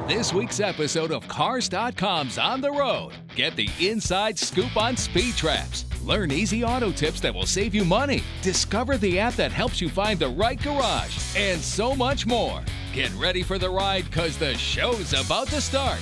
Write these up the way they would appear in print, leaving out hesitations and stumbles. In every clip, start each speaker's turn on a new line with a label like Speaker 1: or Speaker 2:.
Speaker 1: this week's episode of Cars.com's On the Road. Get the inside scoop on speed traps. Learn easy auto tips that will save you money. Discover the app that helps you find the right garage. And so much more. Get ready for the ride because the show's about to start.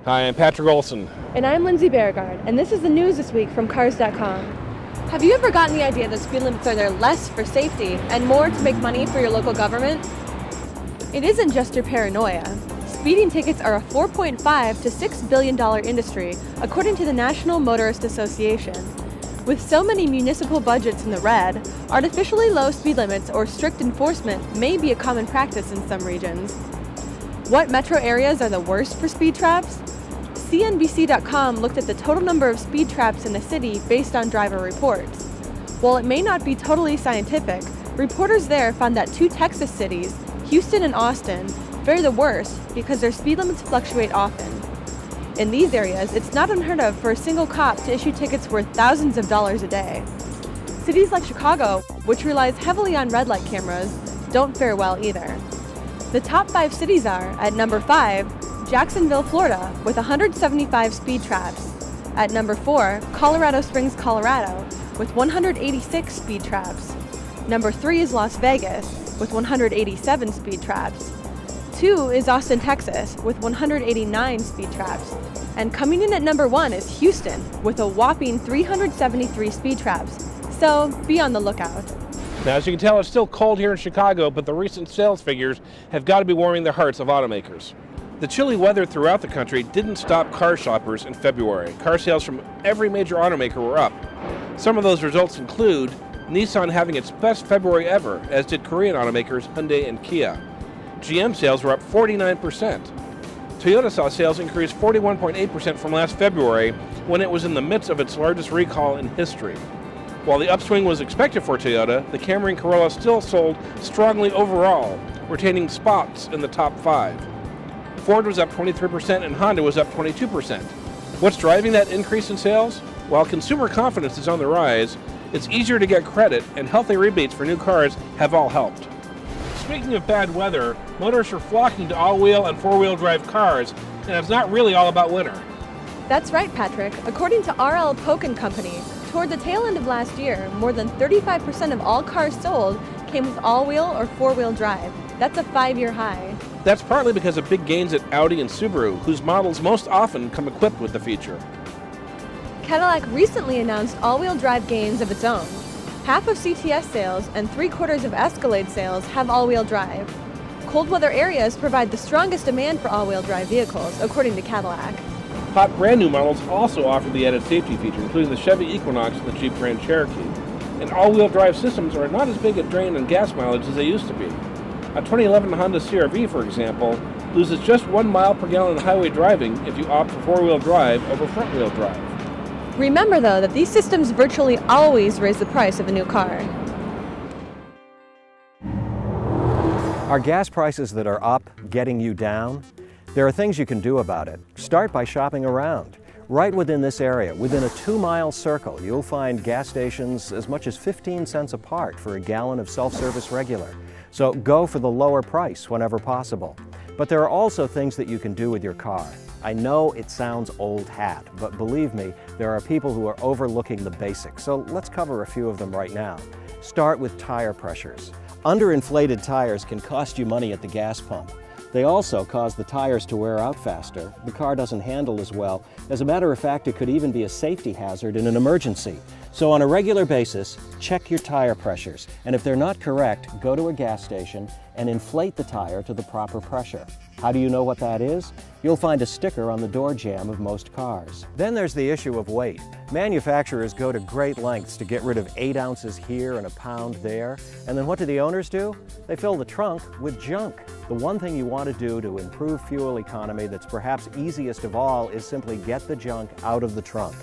Speaker 2: Hi, I'm Patrick Olson.
Speaker 3: And I'm Lindsay Beauregard, and this is the news this week from Cars.com. Have you ever gotten the idea that speed limits are there less for safety and more to make money for your local government? It isn't just your paranoia. Speeding tickets are a $4.5 to $6 billion industry, according to the National Motorist Association. With so many municipal budgets in the red, artificially low speed limits or strict enforcement may be a common practice in some regions. What metro areas are the worst for speed traps? CNBC.com looked at the total number of speed traps in the city based on driver reports. While it may not be totally scientific, reporters there found that two Texas cities, Houston and Austin, fare the worst because their speed limits fluctuate often. In these areas, it's not unheard of for a single cop to issue tickets worth thousands of dollars a day. Cities like Chicago, which relies heavily on red light cameras, don't fare well either. The top 5 cities are, at number 5, Jacksonville, Florida, with 175 speed traps. At number 4, Colorado Springs, Colorado, with 186 speed traps. Number 3 is Las Vegas, with 187 speed traps. 2 is Austin, Texas, with 189 speed traps. And coming in at number 1 is Houston, with a whopping 373 speed traps. So be on the lookout.
Speaker 2: Now, as you can tell, it's still cold here in Chicago, but the recent sales figures have got to be warming the hearts of automakers. The chilly weather throughout the country didn't stop car shoppers in February. Car sales from every major automaker were up. Some of those results include Nissan having its best February ever, as did Korean automakers Hyundai and Kia. GM sales were up 49%. Toyota saw sales increase 41.8% from last February, when it was in the midst of its largest recall in history. While the upswing was expected for Toyota, the Camry and Corolla still sold strongly overall, retaining spots in the top 5. Ford was up 23% and Honda was up 22%. What's driving that increase in sales? While consumer confidence is on the rise, it's easier to get credit, and healthy rebates for new cars have all helped. Speaking of bad weather, motorists are flocking to all-wheel and four-wheel drive cars, and it's not really all about winter.
Speaker 3: That's right, Patrick. According to R.L. Polk & Company, toward the tail end of last year, more than 35% of all cars sold came with all-wheel or four-wheel drive. That's a 5-year high.
Speaker 2: That's partly because of big gains at Audi and Subaru, whose models most often come equipped with the feature.
Speaker 3: Cadillac recently announced all-wheel drive gains of its own. Half of CTS sales and 3/4 of Escalade sales have all-wheel drive. Cold weather areas provide the strongest demand for all-wheel drive vehicles, according to Cadillac.
Speaker 2: Hot brand new models also offer the added safety feature, including the Chevy Equinox and the Jeep Grand Cherokee. And all-wheel drive systems are not as big a drain on gas mileage as they used to be. A 2011 Honda CR-V, for example, loses just 1 mile per gallon in highway driving if you opt for four-wheel drive over front-wheel drive.
Speaker 3: Remember, though, that these systems virtually always raise the price of a new car.
Speaker 4: Are gas prices that are up getting you down? There are things you can do about it. Start by shopping around. Right within this area, within a 2-mile circle, you'll find gas stations as much as 15 cents apart for a gallon of self-service regular. So go for the lower price whenever possible. But there are also things that you can do with your car. I know it sounds old hat, but believe me, there are people who are overlooking the basics. So let's cover a few of them right now. Start with tire pressures. Underinflated tires can cost you money at the gas pump. They also cause the tires to wear out faster. The car doesn't handle as well. As a matter of fact, it could even be a safety hazard in an emergency. So on a regular basis, check your tire pressures. And if they're not correct, go to a gas station and inflate the tire to the proper pressure. How do you know what that is? You'll find a sticker on the door jamb of most cars. Then there's the issue of weight. Manufacturers go to great lengths to get rid of 8 ounces here and a pound there. And then what do the owners do? They fill the trunk with junk. The one thing you want to do to improve fuel economy that's perhaps easiest of all is simply get the junk out of the trunk.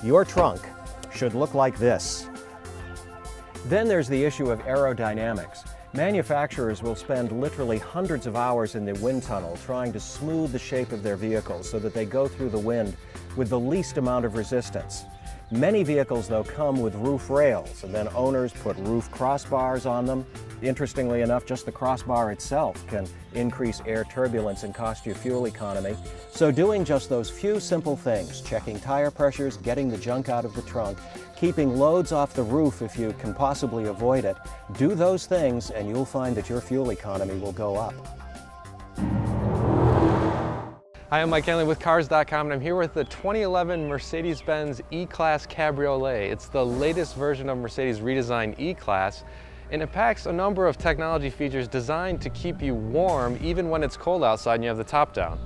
Speaker 4: Your trunk should look like this. Then there's the issue of aerodynamics. Manufacturers will spend literally hundreds of hours in the wind tunnel trying to smooth the shape of their vehicles so that they go through the wind with the least amount of resistance. Many vehicles, though, come with roof rails, and then owners put roof crossbars on them. Interestingly enough, just the crossbar itself can increase air turbulence and cost you fuel economy. So doing just those few simple things, checking tire pressures, getting the junk out of the trunk, keeping loads off the roof if you can possibly avoid it, do those things and you'll find that your fuel economy will go up.
Speaker 5: Hi, I'm Mike Hanley with Cars.com, and I'm here with the 2011 Mercedes-Benz E-Class Cabriolet. It's the latest version of Mercedes' redesigned E-Class, and it packs a number of technology features designed to keep you warm even when it's cold outside and you have the top down.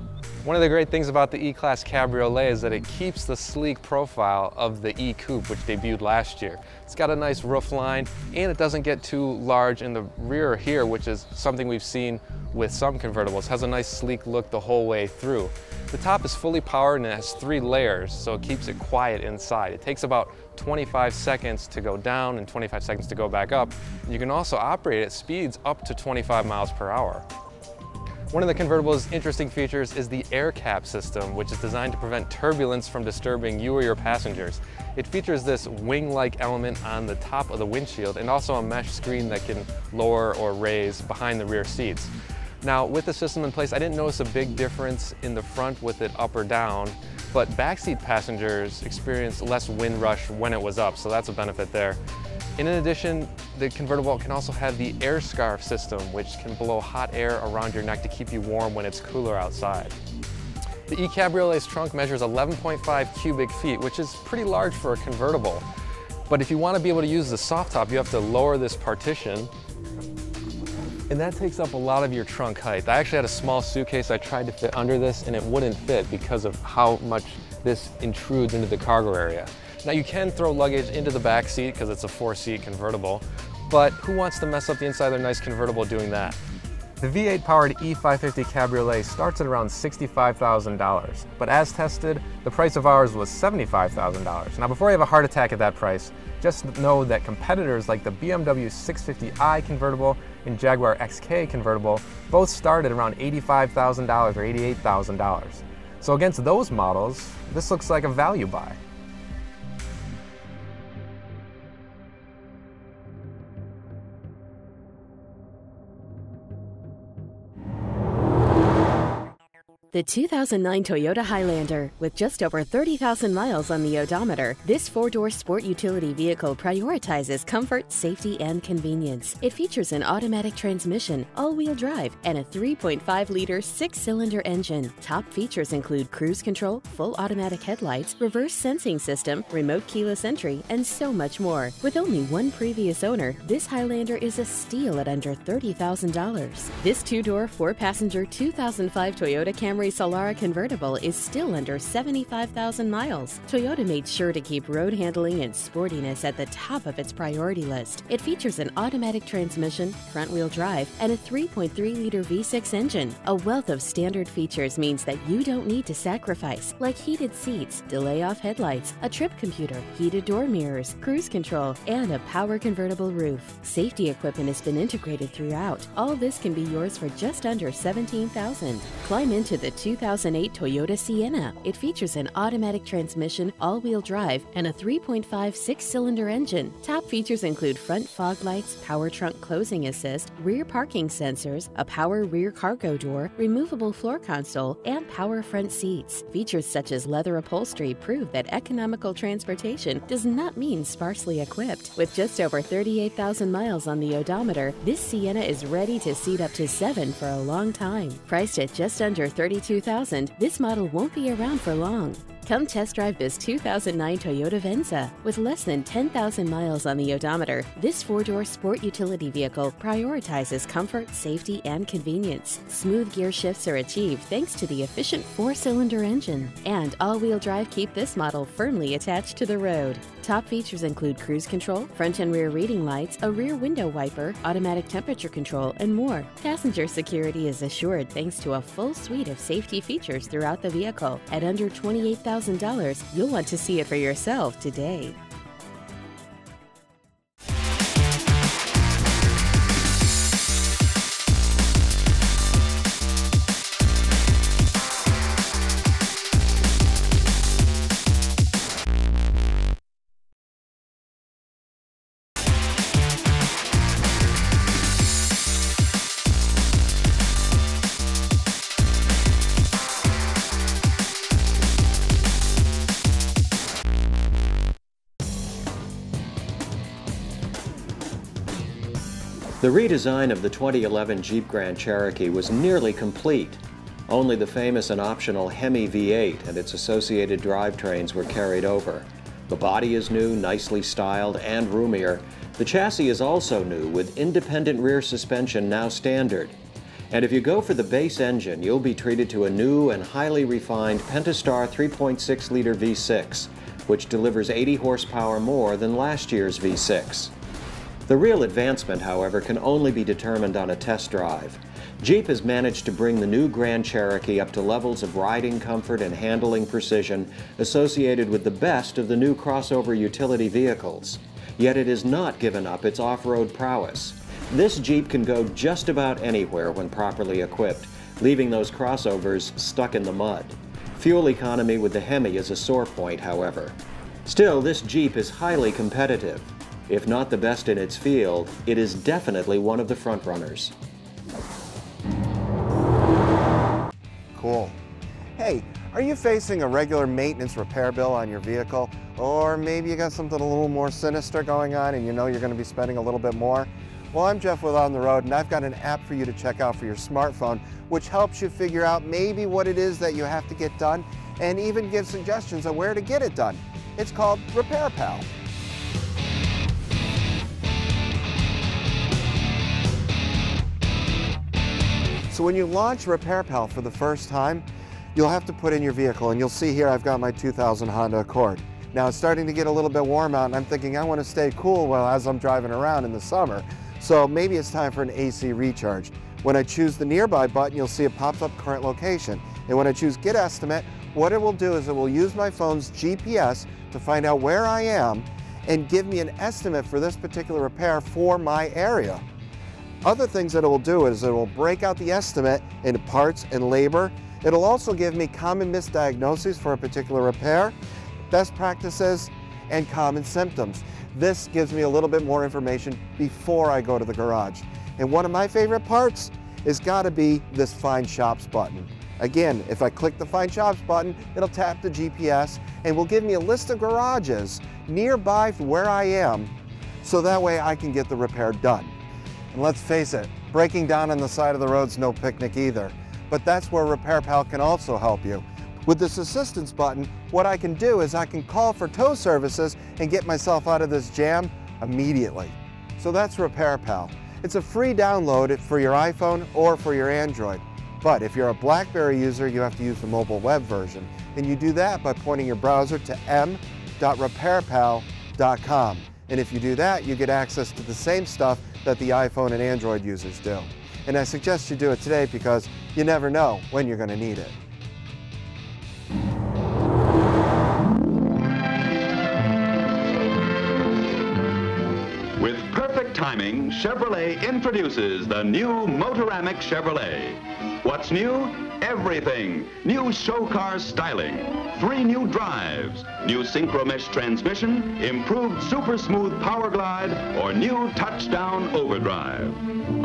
Speaker 5: One of the great things about the E-Class Cabriolet is that it keeps the sleek profile of the E-Coupe, which debuted last year. It's got a nice roof line, and it doesn't get too large in the rear here, which is something we've seen with some convertibles. It has a nice sleek look the whole way through. The top is fully powered and it has 3 layers, so it keeps it quiet inside. It takes about 25 seconds to go down and 25 seconds to go back up. You can also operate at speeds up to 25 miles per hour. One of the convertible's interesting features is the air cap system, which is designed to prevent turbulence from disturbing you or your passengers. It features this wing-like element on the top of the windshield and also a mesh screen that can lower or raise behind the rear seats. Now, with the system in place, I didn't notice a big difference in the front with it up or down, but backseat passengers experienced less wind rush when it was up, so that's a benefit there. And in addition, the convertible can also have the air scarf system, which can blow hot air around your neck to keep you warm when it's cooler outside. The E-Cabriolet's trunk measures 11.5 cubic feet, which is pretty large for a convertible. But if you want to be able to use the soft top, you have to lower this partition, and that takes up a lot of your trunk height. I actually had a small suitcase I tried to fit under this, and it wouldn't fit because of how much this intrudes into the cargo area. Now, you can throw luggage into the back seat because it's a 4-seat convertible, but who wants to mess up the inside of their nice convertible doing that? The V8-powered E550 Cabriolet starts at around $65,000, but as tested, the price of ours was $75,000. Now, before you have a heart attack at that price, just know that competitors like the BMW 650i convertible and Jaguar XK convertible both start at around $85,000 or $88,000. So against those models, this looks like a value buy.
Speaker 6: The 2009 Toyota Highlander, with just over 30,000 miles on the odometer, this 4-door sport utility vehicle prioritizes comfort, safety, and convenience. It features an automatic transmission, all-wheel drive, and a 3.5-liter 6-cylinder engine. Top features include cruise control, full automatic headlights, reverse sensing system, remote keyless entry, and so much more. With only one previous owner, this Highlander is a steal at under $30,000. This 2-door, 4-passenger 2005 Toyota Camry Solara convertible is still under 75,000 miles. Toyota made sure to keep road handling and sportiness at the top of its priority list. It features an automatic transmission, front-wheel drive, and a 3.3-liter V6 engine. A wealth of standard features means that you don't need to sacrifice, like heated seats, delay-off headlights, a trip computer, heated door mirrors, cruise control, and a power convertible roof. Safety equipment has been integrated throughout. All this can be yours for just under $17,000. Climb into the 2008 Toyota Sienna. It features an automatic transmission, all-wheel drive, and a 3.5 6-cylinder engine. Top features include front fog lights, power trunk closing assist, rear parking sensors, a power rear cargo door, removable floor console, and power front seats. Features such as leather upholstery prove that economical transportation does not mean sparsely equipped. With just over 38,000 miles on the odometer, this Sienna is ready to seat up to 7 for a long time. Priced at just under $32,000, this model won't be around for long. Come test drive this 2009 Toyota Venza. With less than 10,000 miles on the odometer, this 4-door sport utility vehicle prioritizes comfort, safety, and convenience. Smooth gear shifts are achieved thanks to the efficient 4-cylinder engine. And all-wheel drive keep this model firmly attached to the road. Top features include cruise control, front and rear reading lights, a rear window wiper, automatic temperature control, and more. Passenger security is assured thanks to a full suite of safety features throughout the vehicle. At under $28,000, you'll want to see it for yourself today.
Speaker 4: The redesign of the 2011 Jeep Grand Cherokee was nearly complete. Only the famous and optional Hemi V8 and its associated drivetrains were carried over. The body is new, nicely styled, and roomier. The chassis is also new, with independent rear suspension now standard. And if you go for the base engine, you'll be treated to a new and highly refined Pentastar 3.6-liter V6, which delivers 80 horsepower more than last year's V6. The real advancement, however, can only be determined on a test drive. Jeep has managed to bring the new Grand Cherokee up to levels of riding comfort and handling precision associated with the best of the new crossover utility vehicles. Yet it has not given up its off-road prowess. This Jeep can go just about anywhere when properly equipped, leaving those crossovers stuck in the mud. Fuel economy with the Hemi is a sore point, however. Still, this Jeep is highly competitive. If not the best in its field, it is definitely one of the frontrunners.
Speaker 7: Cool. Hey, are you facing a regular maintenance repair bill on your vehicle? Or maybe you got something a little more sinister going on and you know you're going to be spending a little bit more? Well, I'm Jeff with On the Road, and I've got an app for you to check out for your smartphone, which helps you figure out maybe what it is that you have to get done and even give suggestions on where to get it done. It's called Repair Pal. So when you launch Repair Pal for the first time, you'll have to put in your vehicle, and you'll see here I've got my 2000 Honda Accord. Now it's starting to get a little bit warm out, and I'm thinking I want to stay cool as I'm driving around in the summer. So maybe it's time for an AC recharge. When I choose the nearby button, you'll see it pops up current location. And when I choose Get Estimate, what it will do is it will use my phone's GPS to find out where I am and give me an estimate for this particular repair for my area. Other things that it will do is it will break out the estimate into parts and labor. It'll also give me common misdiagnoses for a particular repair, best practices, and common symptoms. This gives me a little bit more information before I go to the garage. And one of my favorite parts is got to be this Find Shops button. Again, if I click the Find Shops button, it'll tap the GPS and will give me a list of garages nearby where I am, so that way I can get the repair done. And let's face it, breaking down on the side of the road's no picnic either. But that's where Repair Pal can also help you. With this assistance button, what I can do is I can call for tow services and get myself out of this jam immediately. So that's Repair Pal. It's a free download for your iPhone or for your Android. But if you're a BlackBerry user, you have to use the mobile web version. And you do that by pointing your browser to m.repairpal.com. And if you do that, you get access to the same stuff that the iPhone and Android users do. And I suggest you do it today because you never know when you're going to need it.
Speaker 8: With perfect timing, Chevrolet introduces the new Motoramic Chevrolet. What's new? Everything. New show car styling, 3 new drives, new synchro mesh transmission, improved super smooth power glide, or new touchdown overdrive.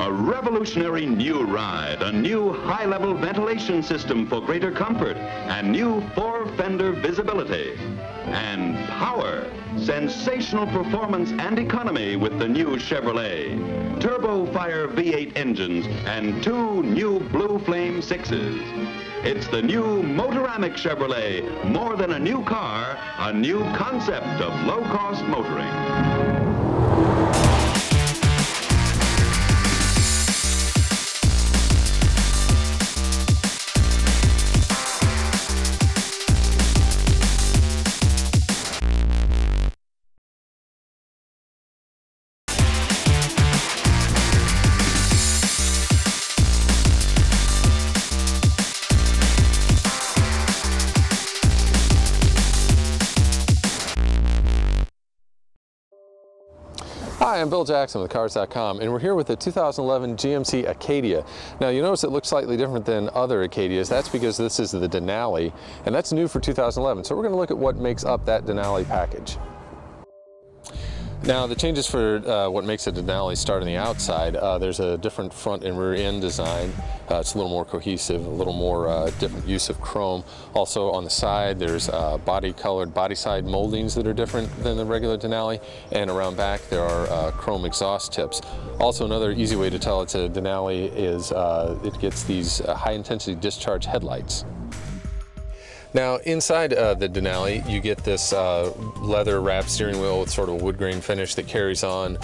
Speaker 8: A revolutionary new ride, a new high-level ventilation system for greater comfort, and new 4-fender visibility. And power, sensational performance and economy with the new Chevrolet. Turbo Fire V8 engines and 2 new Blue Flame 6s. It's the new Motoramic Chevrolet, more than a new car, a new concept of low-cost motoring.
Speaker 5: Hi, I'm Bill Jackson with Cars.com, and we're here with the 2011 GMC Acadia. Now, you notice it looks slightly different than other Acadias. That's because this is the Denali, and that's new for 2011. So we're going to look at what makes up that Denali package. Now the changes for what makes a Denali start on the outside, there's a different front and rear end design. It's a little more cohesive, a little more different use of chrome. Also on the side there's body-colored body side moldings that are different than the regular Denali, and around back there are chrome exhaust tips. Also another easy way to tell it's a Denali is it gets these high-intensity discharge headlights. Now inside the Denali you get this leather wrapped steering wheel with sort of a wood grain finish that carries on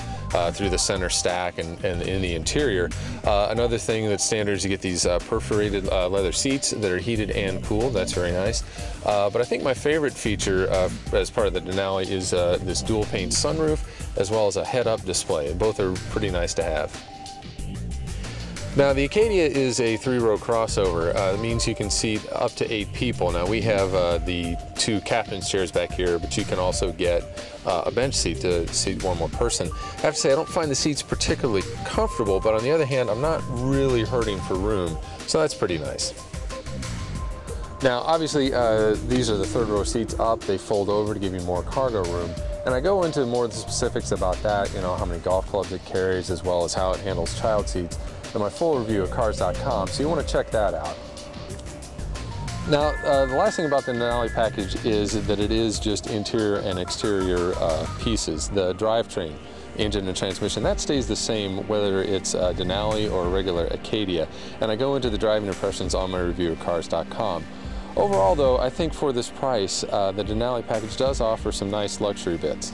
Speaker 5: through the center stack and in the interior. Another thing that's standard is you get these perforated leather seats that are heated and cooled. That's very nice. But I think my favorite feature as part of the Denali is this dual pane sunroof as well as a head-up display. Both are pretty nice to have. Now the Acadia is a 3-row crossover. It means you can seat up to 8 people. Now we have the 2 captain's chairs back here, but you can also get a bench seat to seat one more person. I have to say I don't find the seats particularly comfortable, but on the other hand I'm not really hurting for room, so that's pretty nice. Now obviously these are the 3rd row seats up. They fold over to give you more cargo room. And I go into more of the specifics about that, you know, how many golf clubs it carries as well as how it handles child seats in my full review at Cars.com, so you want to check that out. Now, the last thing about the Denali package is that it is just interior and exterior pieces. The drivetrain, engine and transmission, that stays the same whether it's a Denali or a regular Acadia. And I go into the driving impressions on my review at Cars.com. Overall though, I think for this price, the Denali package does offer some nice luxury bits.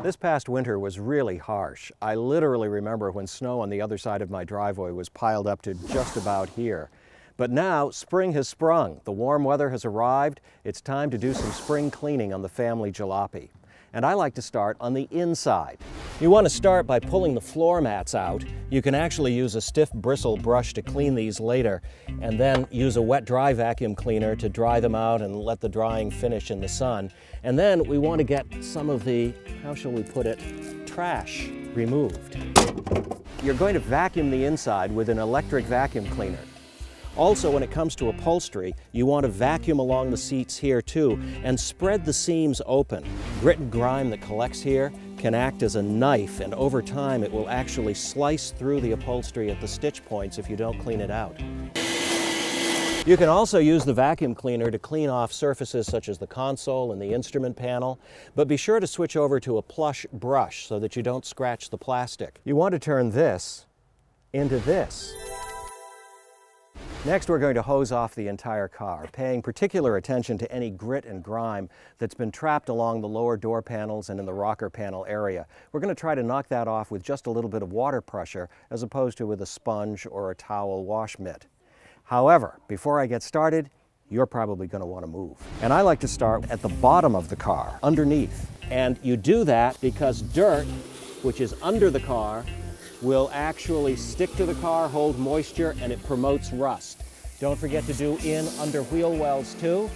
Speaker 4: This past winter was really harsh. I literally remember when snow on the other side of my driveway was piled up to just about here. But now spring has sprung. The warm weather has arrived. It's time to do some spring cleaning on the family jalopy. And I like to start on the inside. You want to start by pulling the floor mats out. You can actually use a stiff bristle brush to clean these later, and then use a wet dry vacuum cleaner to dry them out and let the drying finish in the sun. And then we want to get some of the, how shall we put it, trash removed. You're going to vacuum the inside with an electric vacuum cleaner. Also, when it comes to upholstery, you want to vacuum along the seats here too and spread the seams open. Grit and grime that collects here can act as a knife, and over time it will actually slice through the upholstery at the stitch points if you don't clean it out. You can also use the vacuum cleaner to clean off surfaces such as the console and the instrument panel, but be sure to switch over to a plush brush so that you don't scratch the plastic. You want to turn this into this. Next, we're going to hose off the entire car, paying particular attention to any grit and grime that's been trapped along the lower door panels and in the rocker panel area. We're going to try to knock that off with just a little bit of water pressure as opposed to with a sponge or a towel wash mitt. However, before I get started, you're probably going to want to move. And I like to start at the bottom of the car, underneath. And you do that because dirt, which is under the car, will actually stick to the car, hold moisture, and it promotes rust. Don't forget to do in under wheel wells too.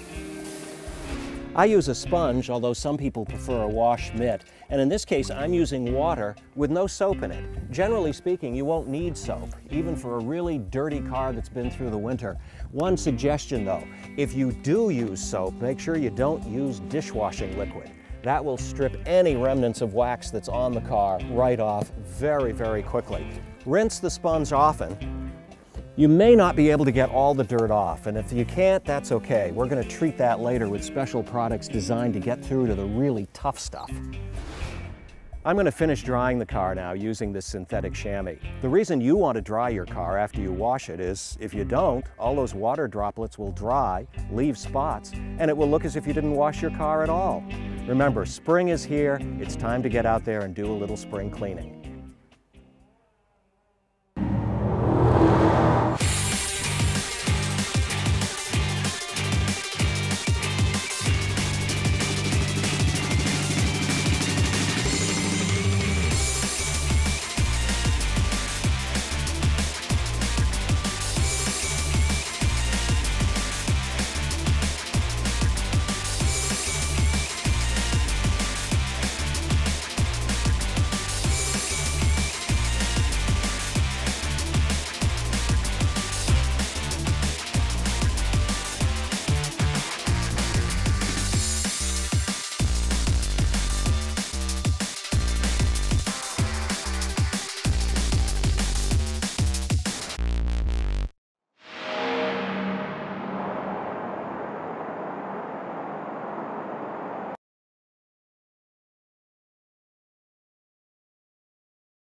Speaker 4: I use a sponge, although some people prefer a wash mitt, and in this case I'm using water with no soap in it. Generally speaking, you won't need soap, even for a really dirty car that's been through the winter. One suggestion though, if you do use soap, make sure you don't use dishwashing liquid. That will strip any remnants of wax that's on the car right off very, very quickly. Rinse the sponge often. You may not be able to get all the dirt off, and if you can't, that's okay. We're going to treat that later with special products designed to get through to the really tough stuff. I'm going to finish drying the car now using this synthetic chamois. The reason you want to dry your car after you wash it is if you don't, all those water droplets will dry, leave spots, and it will look as if you didn't wash your car at all. Remember, spring is here. It's time to get out there and do a little spring cleaning.